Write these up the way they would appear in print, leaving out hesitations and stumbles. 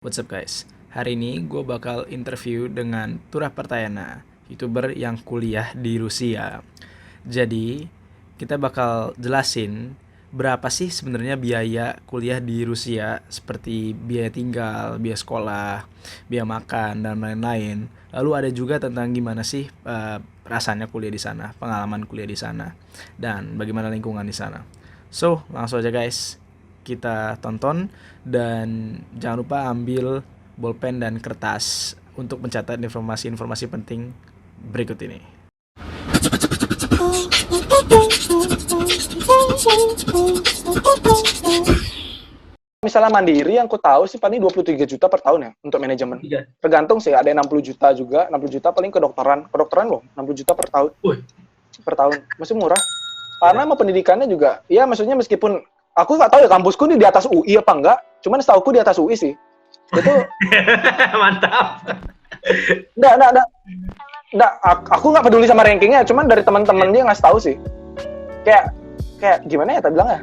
What's up guys? Hari ini gue bakal interview dengan Turah Pertayana, YouTuber yang kuliah di Rusia. Jadi, kita bakal jelasin berapa sih sebenarnya biaya kuliah di Rusia, seperti biaya tinggal, biaya sekolah, biaya makan, dan lain-lain. Lalu ada juga tentang gimana sih rasanya kuliah di sana, pengalaman kuliah di sana, dan bagaimana lingkungan di sana. So, langsung aja guys, kita tonton. Dan jangan lupa ambil bolpen dan kertas untuk mencatat informasi-informasi penting berikut ini. Misalnya mandiri yang ku tahu sih paling 23 juta per tahun ya untuk manajemen. Iya. Tergantung sih, ada 60 juta juga, 60 juta paling kedokteran. Kedokteran loh, 60 juta per tahun. Per tahun. Masih murah. Karena sama pendidikannya juga, ya maksudnya meskipun aku nggak tahu ya kampusku ini di atas UI apa enggak, cuman setauku di atas UI sih. Itu Mantap. enggak, aku nggak peduli sama rankingnya, cuman dari teman-teman dia ngasih tahu sih. Kayak gimana ya tadi bilang ya?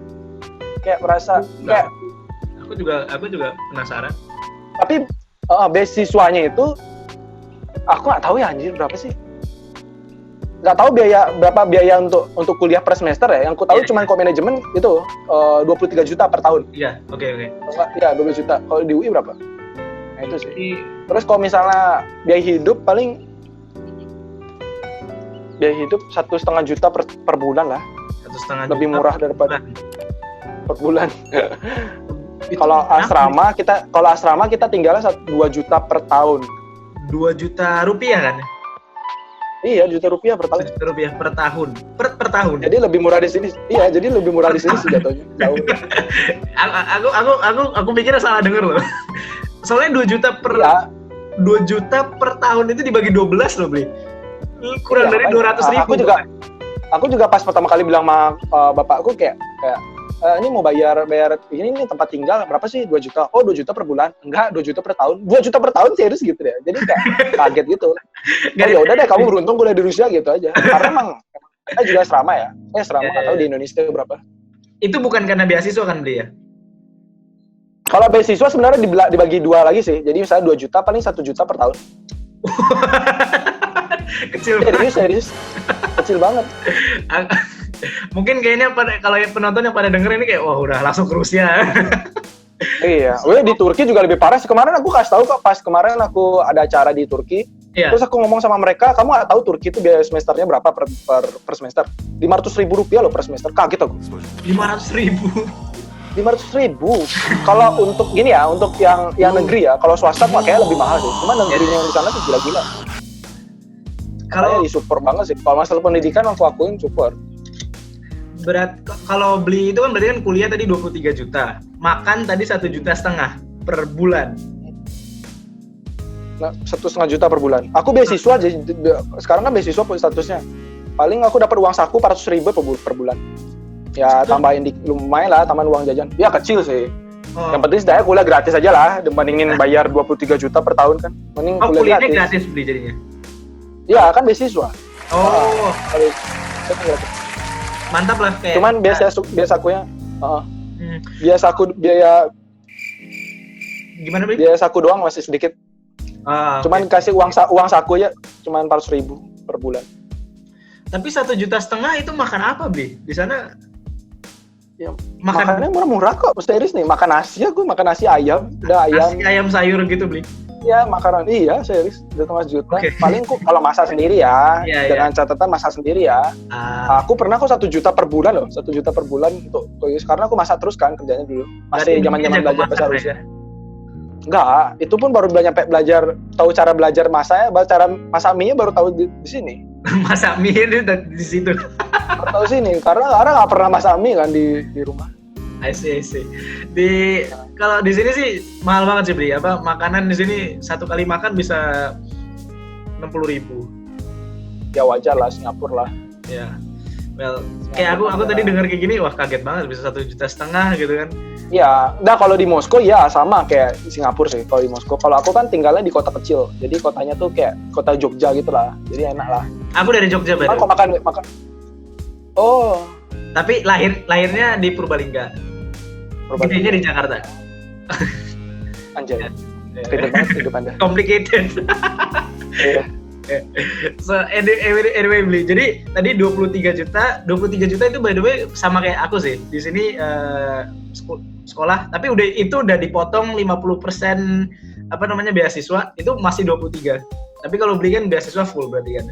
Kayak merasa kayak Aku juga penasaran. tapi beasiswanya itu aku nggak tahu ya anjir berapa sih, nggak tahu berapa biaya untuk kuliah per semester ya. Yang ku tahu cuma kok manajemen itu 23 juta per tahun. Iya, oke. Iya 20 juta. Kalau di UI berapa? Nah itu sih. Jadi, Terus kalau misalnya biaya hidup paling biaya hidup 1,5 juta per bulan lah, 1,5 lebih juta murah per daripada bulan. per bulan. Itu Kalau berapa? asrama kita tinggalnya 2 juta per tahun. 2 juta rupiah kan? Iya, juta rupiah per 2 tahun. juta rupiah per tahun. Per tahun. Jadi lebih murah di sini. Iya, jadi lebih murah di sini sih jatuhnya. Jauh. Aku pikirnya salah denger loh. Soalnya 2 juta per Iya. 2 juta per tahun itu dibagi 12 loh, Bli. Kurang Iya, dari makanya. 200.000. Aku juga pas pertama kali bilang sama bapakku kayak ini mau bayar ini tempat tinggal berapa sih? 2 juta. Oh, 2 juta per bulan. Enggak, 2 juta per tahun. 2 juta per tahun serius gitu ya. Jadi kayak kaget gitu. Oh, ya udah deh, kamu beruntung kuliah di Rusia gitu aja. Karena emang saya juga asrama ya. Asrama nggak tahu di Indonesia berapa. Itu bukan karena beasiswa kan, Bli ya? Kalau beasiswa sebenarnya dibagi dua lagi sih. Jadi misalnya 2 juta paling 1 juta per tahun. Kecil banget. Serius. Kecil banget. Mungkin kayaknya kalau penonton yang pada denger ini kayak wah udah langsung ke Rusia. Iya, di Turki juga lebih parah sih. Kemarin aku kasih tahu kok, pas kemarin aku ada acara di Turki. Iya. Terus aku ngomong sama mereka, kamu nggak tahu Turki itu biaya semesternya berapa per semester? 500.000 rupiah loh per semester. Kaget aku. 500.000. 500.000. Kalau untuk gini ya, untuk yang negeri ya, kalau swasta mah kayaknya lebih mahal sih. Cuma negerinya yang di sana tuh gila-gila. Kalau disupport banget sih. Kalau masalah pendidikan aku akuin support. Kalau beli itu kan berarti kan kuliah tadi 23 juta. Makan tadi 1,5 juta per bulan. Nah, 1,5 juta per bulan. Aku beasiswa aja. Sekarang kan beasiswa statusnya. Paling aku dapat uang saku 400.000 per bulan. Ya tambahin lumayan lah, tambahin uang jajan. Ya kecil sih. Yang penting saya kuliah gratis aja lah, dibandingin bayar 23 juta per tahun kan. Mending kuliahnya gratis beli jadinya. Iya kan beasiswa. Oh. Gratis. Mantap lah kayak. Cuman biasakunya biaya gimana, Bli? biaya saku doang masih sedikit. Cuman kasih uang saku ya cuman 400.000 per bulan. Tapi 1,5 juta itu makan apa, Bli? Di sana ya, makannya murah-murah kok. Serius nih, makan nasi ayam, udah ayam. Nasi ayam sayur gitu, Bli. Ya, makanan iya, serius 1,5 juta. Okay. Paling kalau masak sendiri ya, dengan catatan masak sendiri ya. Aku pernah kok 1 juta per bulan loh, 1 juta per bulan untuk karena aku masak terus kan kerjanya dulu. Masih zaman-zaman belajar bahasa Rusia. Enggak, itu pun baru tahu cara belajar masak, cara masak mie baru tahu di sini. Masak mie itu di situ. Baru tahu sini karena nggak pernah masak mie kan di rumah. I see. Kalau di sini sih mahal banget sih, Bli. Makanan di sini satu kali makan bisa 60.000. Ya wajar lah, Singapura lah. Ya. Well, kayak aku tadi dengar kayak gini, wah kaget banget bisa 1,5 juta gitu kan. Iya, kalau di Moskow ya sama kayak di Singapura sih. Kalau di Moskow, kalau aku kan tinggalnya di kota kecil, jadi kotanya tuh kayak kota Jogja gitu lah, jadi enak lah. Aku dari Jogja berarti. Kok makan. Oh. Tapi lahirnya di Purbalingga. Gedenya di Jakarta. Anjay. Ribet banget hidup Anda. Complicated. Iya. So anyway beli. Jadi tadi 23 juta itu by the way sama kayak aku sih. Di sini sekolah, tapi udah dipotong 50% beasiswa, itu masih 23. Tapi kalau beli kan beasiswa full berarti kan.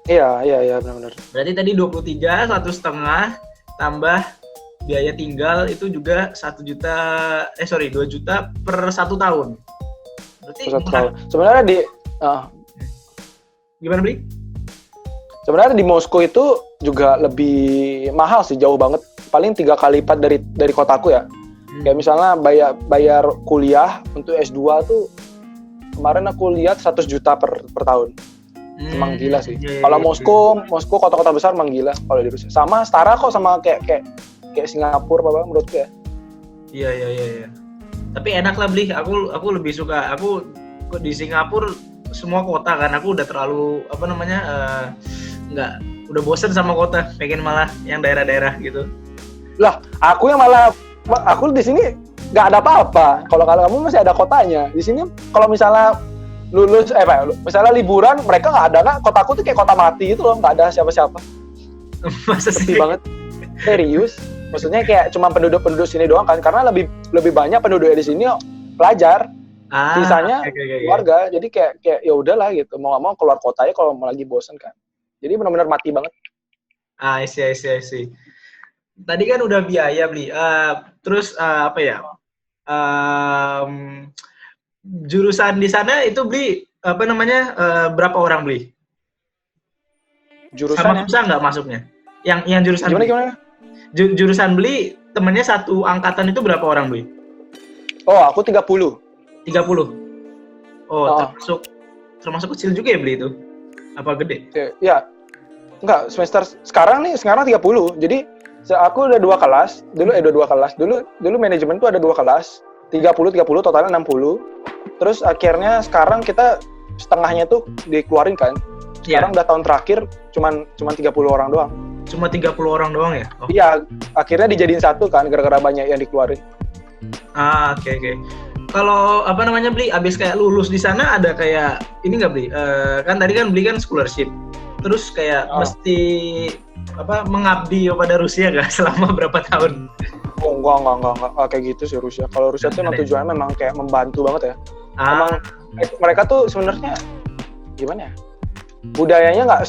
Iya benar-benar. Berarti tadi 23, 1,5 tambah biaya tinggal itu juga 2 juta per 1 tahun. Berarti sebenarnya gimana beli? Sebenarnya di Moskow itu juga lebih mahal sih, jauh banget. Paling 3 kali lipat dari kotaku ya. Kayak misalnya bayar kuliah untuk S2 tuh kemarin aku lihat 100 juta per tahun. Emang gila sih. Kalau Moskow kota-kota besar emang gila kalau di Rusia. Sama setara kok sama kayak Singapura menurutku ya. Iya. Tapi enak lah beli. Aku lebih suka. Aku di Singapura semua kota kan. Aku udah terlalu udah bosen sama kota. Pengen malah yang daerah-daerah gitu. Lah, aku di sini nggak ada apa-apa. Kalau kamu masih ada kotanya. Di sini kalau misalnya misalnya liburan mereka nggak ada, kotaku tuh kayak kota mati gitu loh, nggak ada siapa-siapa. Masa sih? Sepi banget. Serius. Maksudnya kayak cuma penduduk sini doang kan, karena lebih banyak penduduk di sini pelajar. Sisanya keluarga. Jadi kayak ya udahlah gitu. Mau nggak mau keluar kota ya kalau mau lagi bosen kan. Jadi benar-benar mati banget. I see. Tadi kan udah biaya beli. Terus jurusan di sana itu beli berapa orang beli? Jurusan susah nggak masuknya? Yang jurusan gimana? Jurusan beli temennya satu angkatan itu berapa orang beli? Oh, aku 30. Oh. termasuk kecil juga ya beli itu? Apa gede? Ya. Enggak, semester sekarang 30. Jadi aku udah 2 kelas. Dulu manajemen tuh ada 2 kelas. 30 totalnya 60. Terus akhirnya sekarang kita setengahnya tuh dikeluarin kan. Sekarang udah tahun terakhir cuman 30 orang doang. Cuma 30 orang doang ya? Oh. Iya, akhirnya dijadiin satu kan gara-gara banyak yang dikeluarin. Oke. Kalau beli abis kayak lulus di sana ada kayak ini nggak beli? Kan tadi kan beli kan scholarship. Terus kayak mesti mengabdi pada Rusia nggak selama berapa tahun? Oh, enggak kayak gitu sih Rusia. Kalau Rusia tuh emang tujuannya memang kayak membantu banget ya. Emang mereka tuh sebenarnya gimana ya? Budayanya nggak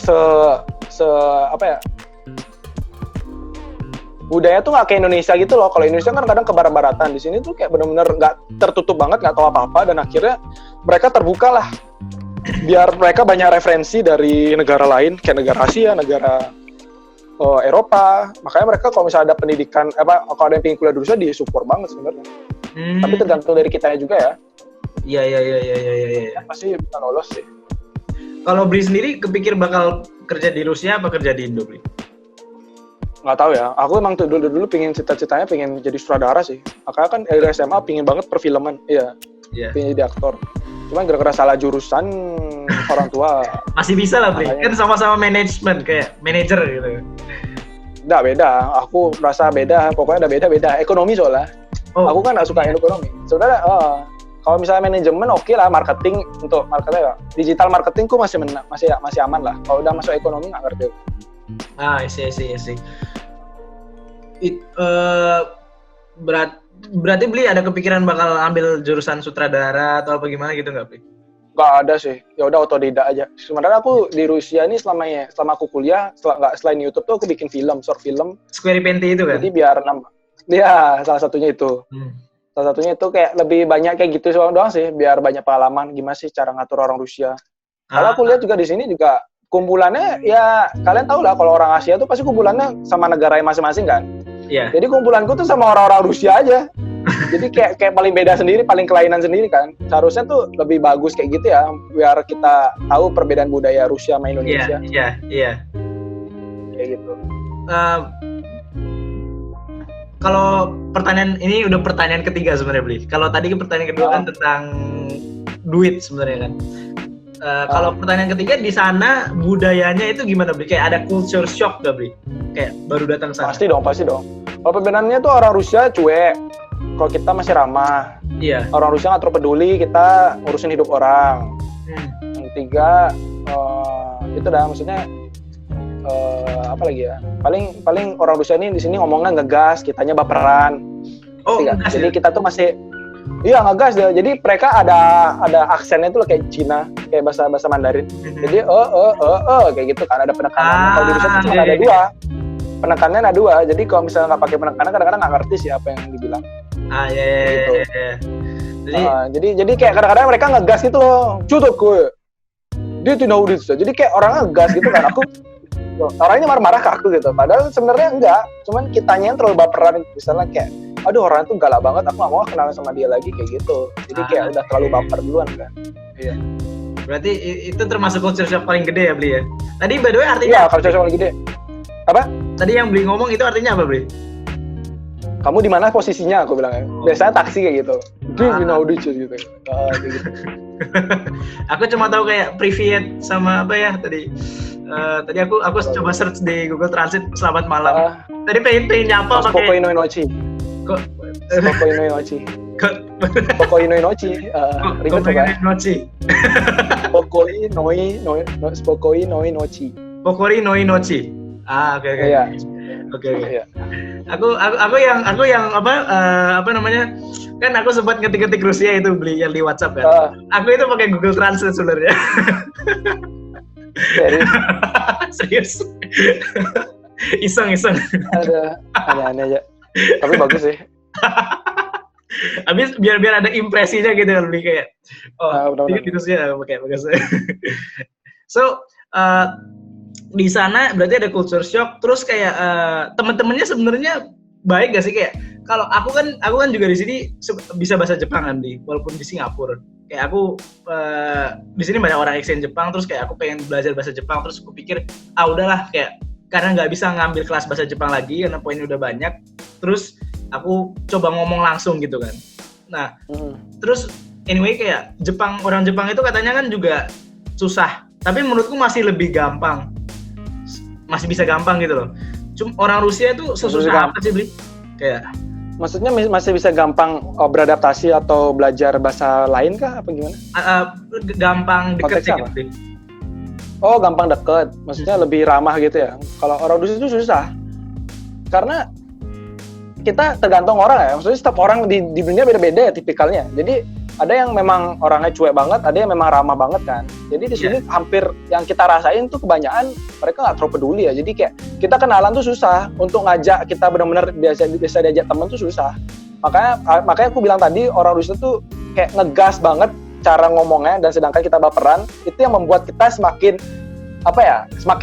budaya tuh nggak kayak Indonesia gitu loh. Kalau Indonesia kan kadang kebarat-baratan. Di sini tuh kayak benar-benar nggak tertutup banget, nggak tahu apa-apa, dan akhirnya mereka terbuka lah. Biar mereka banyak referensi dari negara lain, kayak negara Asia, negara Eropa. Makanya mereka kalau misalnya ada pendidikan, kalau ada yang pengen kuliah di Rusia, disupport banget sebenarnya. Tapi tergantung dari kitanya juga ya. Iya. Pasti bisa lolos sih. Kalau Bri sendiri kepikir bakal kerja di Rusia apa kerja di Indo, Bri? Nggak tahu ya. Aku emang tuh dulu cita-citanya pengen jadi sutradara sih. Makanya kan dari SMA pengen banget perfilman. Iya. Pengen jadi aktor. Cuman gara-gara salah jurusan orang tua. Masih bisa lah, Bri. Kan sama-sama manajemen, kayak manajer gitu. Nggak, beda. Aku merasa beda. Pokoknya ada beda. Ekonomi soalnya. Aku kan nggak suka ekonomi. Sebenarnya kalau misalnya manajemen oke lah, marketing untuk marketing, digital marketingku masih aman lah. Kalau udah masuk ekonomi nggak ngerti. I see. Berarti Bli ada kepikiran bakal ambil jurusan sutradara atau apa gimana gitu nggak, Bli? Nggak ada sih. Ya udah otodidak aja. Sebenarnya aku di Rusia ini selama aku kuliah, selain YouTube tuh aku bikin short film. Square Penti itu kan? Jadi biar nambah. Iya, salah satunya itu. Salah satunya itu kayak lebih banyak kayak gitu doang sih, biar banyak pengalaman gimana sih cara ngatur orang Rusia. Kalau aku lihat juga di sini juga kumpulannya ya kalian tahu lah, kalau orang Asia tuh pasti kumpulannya sama negara masing-masing kan. Iya. Jadi kumpulanku tuh sama orang-orang Rusia aja. Jadi kayak paling beda sendiri, paling kelainan sendiri kan. Seharusnya tuh lebih bagus kayak gitu ya, biar kita tahu perbedaan budaya Rusia sama Indonesia. Iya. Kayak gitu. Kalau pertanyaan ini udah pertanyaan ketiga sebenarnya, Bli. Kalau tadi pertanyaan kedua kan tentang duit sebenarnya kan. Kalau pertanyaan ketiga, di sana budayanya itu gimana, Bli? Kayak ada culture shock gak, Bli? Kayak baru datang sana. Pasti dong. Kalau perbedaannya tuh orang Rusia cuek, kalau kita masih ramah. Iya. Orang Rusia nggak terlalu peduli, kita ngurusin hidup orang. Yang ketiga itu dah, maksudnya apa lagi ya? Paling orang Rusia ini di sini ngomongnya ngegas, kitanya baperan. Jadi kita tuh masih ngegas dia. Jadi mereka ada aksennya tuh kayak Cina, kayak bahasa Mandarin. Jadi kayak gitu kan, ada penekanan. Kalau di Rusia tuh cuma ada dua. Penekanannya ada dua. Jadi kalau misalnya nggak pakai penekanan, kadang-kadang nggak ngerti sih apa yang dibilang. Gitu. Jadi kayak kadang-kadang mereka ngegas gitu loh. Cukup gue. Dia tidak udah. Jadi kayak orangnya ngegas gitu kan. Aku orangnya marah-marah ke aku gitu. Padahal sebenarnya enggak. Cuman kitanya yang terlalu baperan. Misalnya kayak, aduh orang itu galak banget. Aku nggak mau kenalan sama dia lagi kayak gitu. Jadi kayak udah terlalu baper duluan kan. Iya. Berarti itu termasuk culture shock paling gede ya, Bli ya? Tadi by the way artinya? Iya, culture shock paling gede. Apa? Tadi yang Bli ngomong itu artinya apa, Bli? Kamu di mana posisinya? Aku bilangnya. Biasanya taksi kayak gitu. Dia gitu. Gitu. Aku cuma tahu kayak privet sama apa ya tadi. Tadi aku coba search di Google Translate selamat malam. Tadi pengen nyapa pakai Spokojno noci. Spokojno noci. Spokojno noci. Ribet kan? Noci. Spokojno noci. Spokojno noci. Oke. Iya. Oke. Aku yang apa namanya? Kan aku sempat ngetik Rusia itu Bli yang di WhatsApp kan. Aku itu pakai Google Translate sebenarnya. Serius. Iseng. Ada aneh aja. Tapi bagus sih. Habis biar ada impresinya gitu kan Bli kayak. Ini Rusia pakai bagus. So, di sana berarti ada culture shock, terus kayak teman-temannya sebenarnya baik gak sih? Kayak kalau aku kan juga di sini bisa bahasa Jepang kan walaupun di Singapura. Kayak aku di sini banyak orang exchange Jepang, terus kayak aku pengen belajar bahasa Jepang, terus aku pikir udahlah kayak karena nggak bisa ngambil kelas bahasa Jepang lagi karena poinnya udah banyak, terus aku coba ngomong langsung gitu kan. Nah, terus anyway kayak orang Jepang itu katanya kan juga susah, tapi menurutku masih lebih gampang. Masih bisa gampang gitu loh. Cuma orang Rusia itu susah apa sih, Bli? Kayak maksudnya masih bisa gampang beradaptasi atau belajar bahasa lain kah apa gimana? Gampang deket gitu, Bli. Oh, gampang deket. Maksudnya lebih ramah gitu ya. Kalau orang Rusia itu susah. Karena kita tergantung orang ya. Maksudnya setiap orang di dunia beda-beda ya tipikalnya. Jadi ada yang memang orangnya cuek banget, ada yang memang ramah banget kan. Jadi di sini hampir yang kita rasain tuh kebanyakan mereka nggak terlalu peduli ya. Jadi kayak kita kenalan tuh susah, untuk ngajak kita benar-benar biasa diajak teman tuh susah. Makanya aku bilang tadi orang Rusia tuh kayak ngegas banget cara ngomongnya, dan sedangkan kita baperan, itu yang membuat kita semakin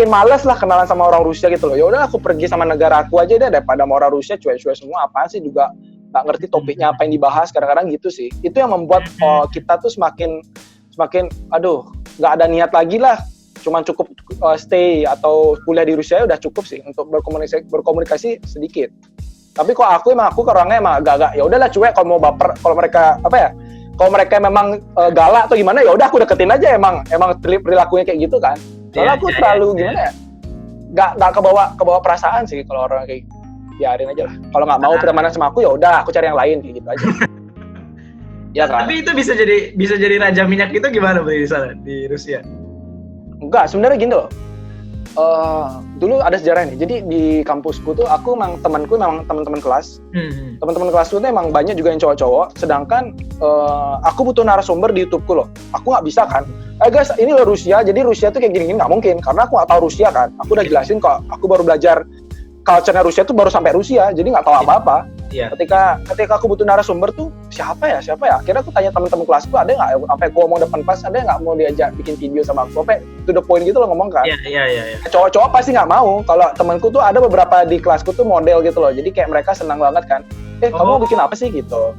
malas lah kenalan sama orang Rusia gitu loh. Ya udah aku pergi sama negara aku aja deh daripada sama orang Rusia cuek-cuek semua, apaan sih juga nggak ngerti topiknya apa yang dibahas, kadang-kadang gitu sih. Itu yang membuat kita tuh semakin nggak ada niat lagi lah, cuman cukup stay atau kuliah di Rusia udah cukup sih untuk berkomunikasi sedikit. Tapi kok aku orangnya emang agak ya udahlah cuek, kalau mau baper, kalau mereka memang galak atau gimana ya udah aku deketin aja, emang perilakunya kayak gitu kan. Soalnya aku terlalu gimana ya, nggak kebawa perasaan sih kalau orang kayak gitu. Biarin aja lah. Kalau nggak mau pertemanan sama aku ya udah aku cari yang lain kayak gitu aja. Ya kan. Tapi itu bisa jadi raja minyak itu gimana di sana di Rusia? Enggak, sebenarnya gini loh. Dulu ada sejarah nih. Jadi di kampusku tuh temanku memang teman-teman kelas. Teman-teman kelasku tuh emang banyak juga yang cowok-cowok. Sedangkan aku butuh narasumber di YouTubeku loh. Aku nggak bisa kan. Guys, ini loh Rusia. Jadi Rusia tuh kayak gini-gini nggak mungkin karena aku nggak tahu Rusia kan. Aku udah jelasin kok. Aku baru belajar culture-nya Rusia tuh baru sampai Rusia, jadi nggak tahu apa-apa. Yeah. Ketika aku butuh narasumber tuh siapa ya? Akhirnya aku tanya teman-teman kelasku, ada nggak? Sampai aku ngomong depan kelas, ada nggak mau diajak bikin video sama aku? Sampai to the point gitu loh ngomong kan? Iya. Cowok-cowok pasti nggak mau. Kalau temanku tuh ada beberapa di kelasku tuh model gitu loh. Jadi kayak mereka senang banget kan. Kamu mau bikin apa sih gitu?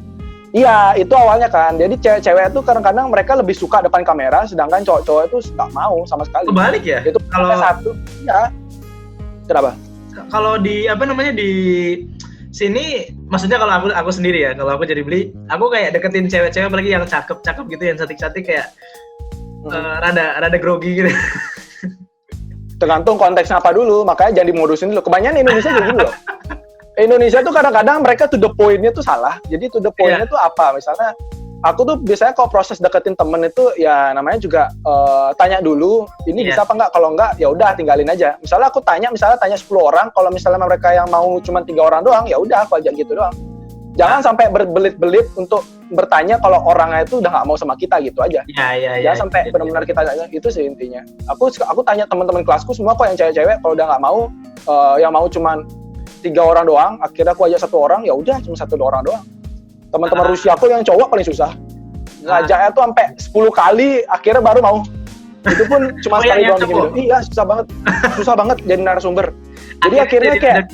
Iya, itu awalnya kan. Jadi cewek-cewek tuh kadang-kadang mereka lebih suka depan kamera, sedangkan cowok-cowok itu nggak mau sama sekali. Kebalik ya? Itu kalau satu, ya. Kenapa? Kalau di sini, maksudnya kalau aku sendiri ya, kalau aku jadi Bli, aku kayak deketin cewek-cewek apalagi yang cakep gitu, yang cantik-cantik kayak rada grogi gitu. Tergantung konteksnya apa dulu, makanya jangan dimodusin dulu. Kebanyakan Indonesia juga gitu loh. Indonesia tuh kadang-kadang mereka to the point-nya tuh salah. Jadi to the point-nya tuh apa? Misalnya aku tuh biasanya kalau proses deketin temen itu ya namanya juga tanya dulu ini bisa apa enggak, kalau enggak ya udah tinggalin aja. Misalnya aku tanya 10 orang, kalau misalnya mereka yang mau cuma 3 orang doang ya udah aku ajak gitu doang. Jangan sampai berbelit-belit untuk bertanya kalau orangnya itu udah nggak mau sama kita gitu aja. Jangan sampai benar-benar kita tanya, itu sih intinya. Aku tanya teman-teman kelasku semua kok yang cewek-cewek, kalau udah nggak mau yang mau cuma 3 orang doang, akhirnya aku ajak 1 orang, ya udah cuma 1 orang doang. Teman-teman Rusia aku yang cowok paling susah. Ngajaknya tuh sampai 10 kali akhirnya baru mau. Itu pun cuma sekali doang bikin video. Iya, susah banget. Susah banget jadi narasumber. Jadi akhirnya kayak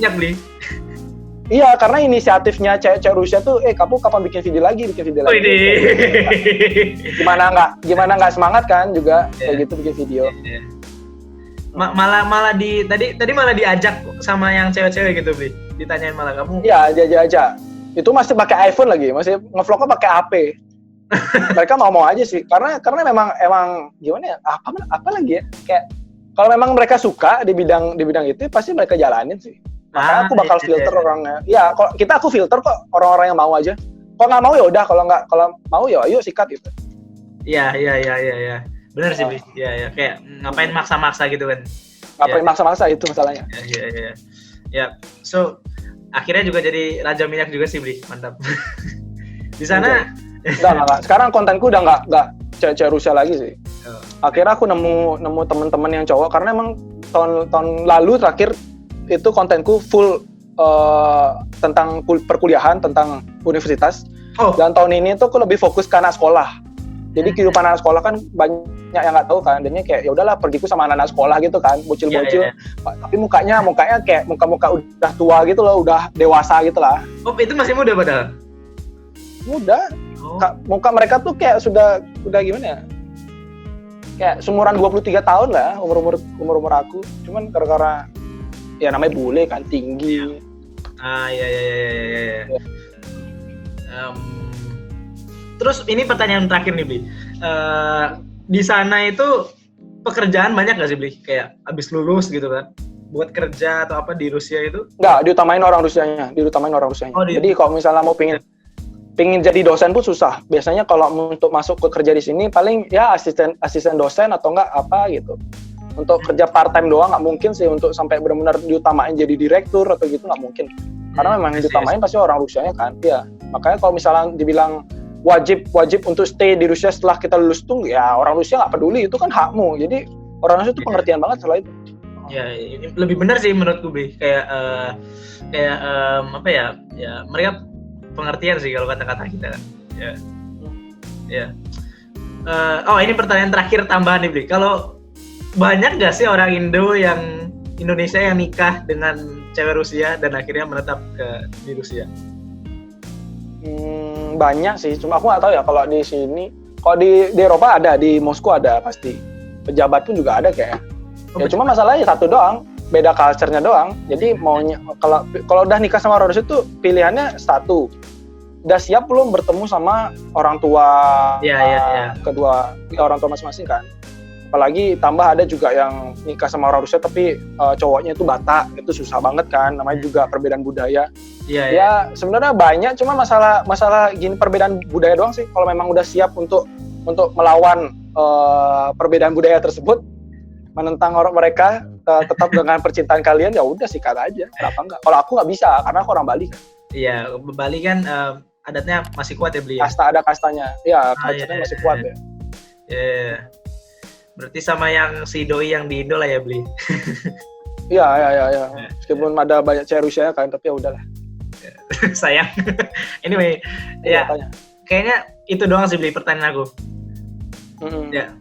iya, karena inisiatifnya cewek-cewek Rusia tuh, kamu kapan bikin video lagi? Gimana nggak semangat kan juga kayak gitu bikin video. Malah tadi malah diajak sama yang cewek-cewek gitu, Bli. Ditanyain malah kamu. Iya, aja. Itu masih pakai iPhone lagi, masih ngevlognya pakai HP. Mereka mau aja sih, karena emang gimana ya? Apa lagi ya? Kayak kalau memang mereka suka di bidang itu, pasti mereka jalanin sih. Makanya aku bakal filter orangnya. Iya, aku filter kok orang-orang yang mau aja. Kalau nggak mau ya udah, kalau mau ya ayo sikat gitu. Iya. Benar sih, Bli. Iya. Kayak ngapain maksa-maksa gitu kan. Ngapain maksa-maksa itu masalahnya. Iya. Ya, so akhirnya juga jadi raja minyak juga sih, Bli. Mantap. Di sana enggak. Sekarang kontenku udah nggak cewek-cewek Rusia lagi sih. Akhirnya aku nemu teman-teman yang cowok, karena emang tahun lalu terakhir itu kontenku full tentang perkuliahan, tentang universitas. Dan tahun ini tuh aku lebih fokus ke anak sekolah. Jadi kehidupan anak sekolah kan banyak yang nggak tahu kan, dan kayak ya udahlah pergiku sama anak-anak sekolah gitu kan, bocil-bocil. Tapi mukanya kayak muka udah tua gitu loh, udah dewasa gitu lah. Oh, itu masih muda padahal? Muda. Muka mereka tuh kayak sudah gimana ya? Kayak seumuran 23 tahun lah, umur aku. Cuman gara-gara ya namanya bule kan, tinggi. Iya. Terus ini pertanyaan terakhir nih, Bli. Di sana itu pekerjaan banyak nggak sih, Bli? Kayak abis lulus gitu kan, buat kerja atau apa di Rusia itu? Nggak, diutamain orang Rusianya. Jadi kalau misalnya mau pingin jadi dosen pun susah. Biasanya kalau untuk masuk ke kerja di sini paling ya asisten dosen atau enggak apa gitu. Untuk kerja part time doang nggak mungkin sih, untuk sampai benar-benar diutamain jadi direktur atau gitu nggak mungkin. Karena memang yang diutamain pasti orang Rusianya kan. Iya. Makanya kalau misalnya dibilang wajib untuk stay di Rusia setelah kita lulus tuh, ya orang Rusia nggak peduli, itu kan hakmu. Jadi orang Rusia itu pengertian banget soal itu. Ya, lebih benar sih menurutku, Bi. Kayak apa ya? Ya mereka pengertian sih kalau kata-kata kita kan. Ya. Ini pertanyaan terakhir tambahan nih, Bli. Kalau banyak nggak sih orang Indo yang Indonesia yang nikah dengan cewek Rusia dan akhirnya menetap di Rusia? Banyak sih, cuma aku nggak tahu ya kalau di sini. Kalau di Eropa ada, di Moskow ada pasti. Pejabat pun juga ada kayak. Ya cuma masalahnya satu doang, beda culture-nya doang. Jadi maunya kalau udah nikah sama orang Rusia tuh pilihannya satu. Udah siap belum bertemu sama orang tua kedua orang tua masing-masing kan. Apalagi tambah ada juga yang nikah sama orang Rusia tapi cowoknya itu Batak, itu susah banget kan, namanya juga perbedaan budaya. Ya sebenarnya banyak, cuma masalah gini perbedaan budaya doang sih. Kalau memang udah siap untuk melawan perbedaan budaya tersebut, menentang orang mereka tetap dengan percintaan kalian, ya udah sikat aja. Kenapa enggak? Kalau aku nggak bisa karena aku orang Bali kan. Iya, Bali kan adatnya masih kuat ya, Beli. Ada kastanya. Iya, culture-nya masih kuat ya. Iya. Berarti sama yang si doi yang di Indo lah ya, Beli. Iya. Meskipun ada banyak cewek Rusia kan, tapi ya udahlah. Sayang. Anyway, ya. Kayaknya itu doang sih, Beli, pertanyaan aku. Ya.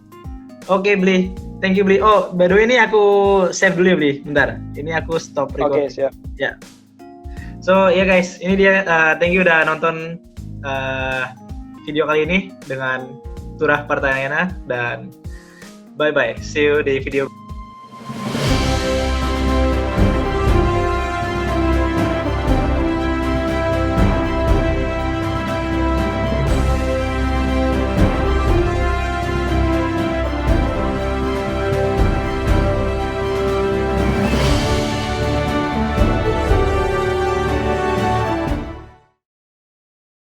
Oke, Beli. Thank you, Beli. Oh, by the way ini aku save dulu ya, Beli. Bentar. Ini aku stop recording. Oke, siap. Ya. So, ya guys, ini dia. Thank you udah nonton video kali ini dengan Turah Pertanyaan, dan bye-bye. See you di video